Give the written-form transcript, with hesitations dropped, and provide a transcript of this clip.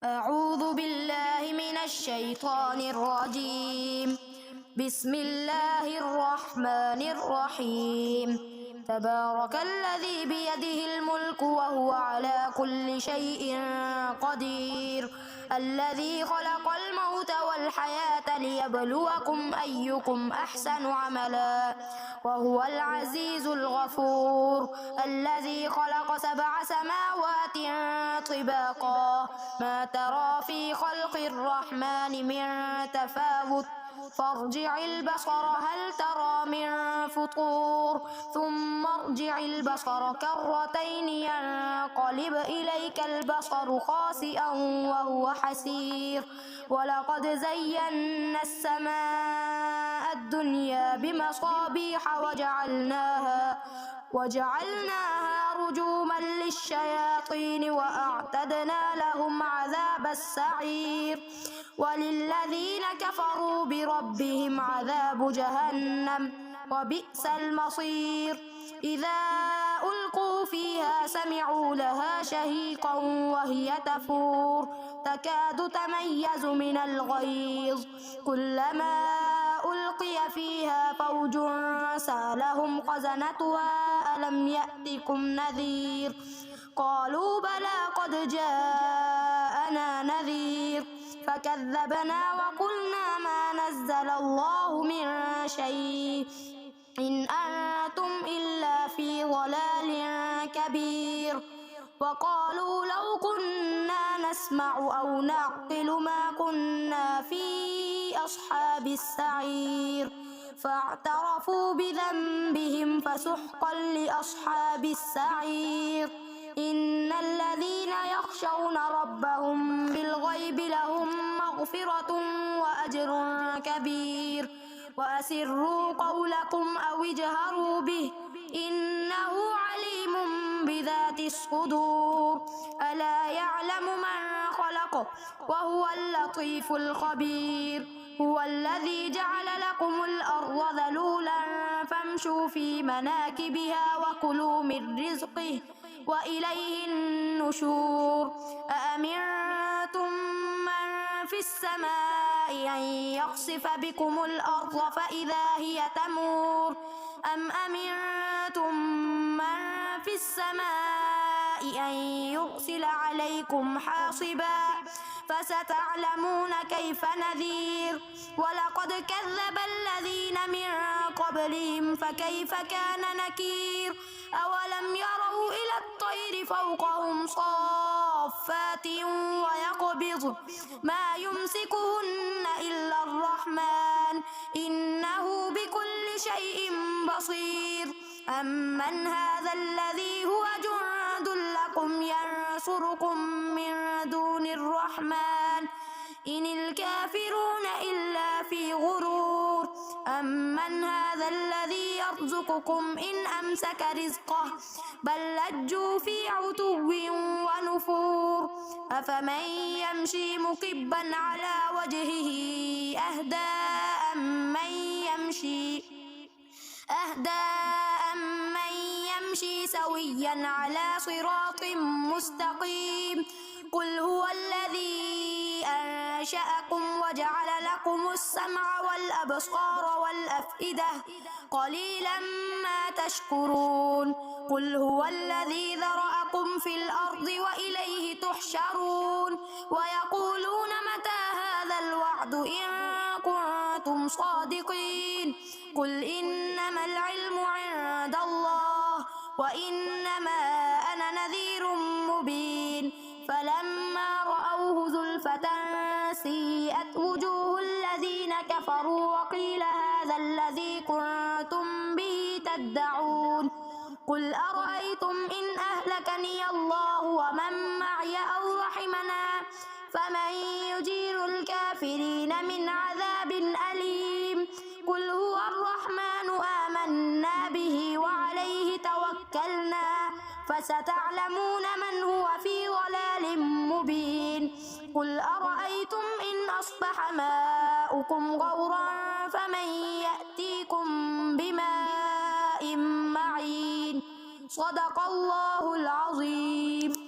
أعوذ بالله من الشيطان الرجيم. بسم الله الرحمن الرحيم. تبارك الذي بيده الملك وهو على كل شيء قدير. الذي خلق الموت والحياة ليبلوكم أيكم أحسن عملا وهو العزيز الغفور. الذي خلق 7 سماوات طباقا ما ترى في خلق الرحمن من تفاوت فارجع البصر هل ترى من فطور ثم ارجع البصر كرتين ينقلب إليك البصر خاسئا وهو حسير. ولقد زينا السماء الدنيا بمصابيح وجعلناها رجوما للشياطين وأعتدنا لهم عذاب السعير. وللذين كفروا بربهم عذاب جهنم وبئس المصير. إذا ألقوا فيها سمعوا لها شهيقا وهي تفور تكاد تميز من الغيظ. كلما ألقي فيها فوج سألهم خزنتها ألم يأتكم نذير قالوا بلى قد جاءنا نذير فكذبنا وقلنا ما نزل الله من شيء إن أنتم إلا في ضلال كبير. وقالوا لو كنا نسمع أو نعقل ما كنا في أصحاب السعير فاعترفوا بذنبهم فسحقا لأصحاب السعير. إن الذين يخشون ربهم بالغيب لهم مغفرة وأجر كبير. وأسروا قولكم أو اجهروا به إنه عليم بذات الصدور. ألا يعلم من خلق وهو اللطيف الخبير. هو الذي جعل لكم الأرض ذلولا فامشوا في مناكبها وكلوا من رزقه وإليه النشور. أأمنتم من في السماء أن يخسف بكم الأرض فإذا هي تمور أم أمنتم من في السماء أن يرسل عليكم حاصبا فستعلمون كيف نذير. ولقد كذب الذين من قبلهم فكيف كان نكير. أولم يروا إلى الطير فوقهم صافات ويقبض ما يمسكهن إلا الرحمن إنه بكل شيء بصير. أمن هذا الذي هو جند لكم ينصركم من دون الرحمن إن الكافرون إلا في غرور. أمن هذا الذي يرزقكم إن أمسك رزقه بل لجوا في عتو ونفور. أفمن يمشي مكبا على وجهه أهدى أمن يمشي سويا على صراط مستقيم. قل هو الذي أنشأكم وجعل لكم السمع والأبصار والأفئدة قليلا ما تشكرون. قل هو الذي ذرأكم في الأرض وإليه تحشرون. ويقولون متى هذا الوعد إن كنتم صادقين. قل إنما العلم عند الله وإنما أنا نذير مبين. فلما رأوه زلفة سيئت وجوه الذين كفروا وقيل هذا الذي كنتم به تدعون. قل أرأيتم إن أهلكني الله ومن معي أو رحمنا فمن يجير الكافرين من عذاب أليم. قل هو الرحمن آمنا به وعليه توكلنا فستعلمون من هو في ضلال مبين. قل أرأيتم إن أصبح ماؤكم غورا فمن يأتيكم بماء معين. صدق الله العظيم.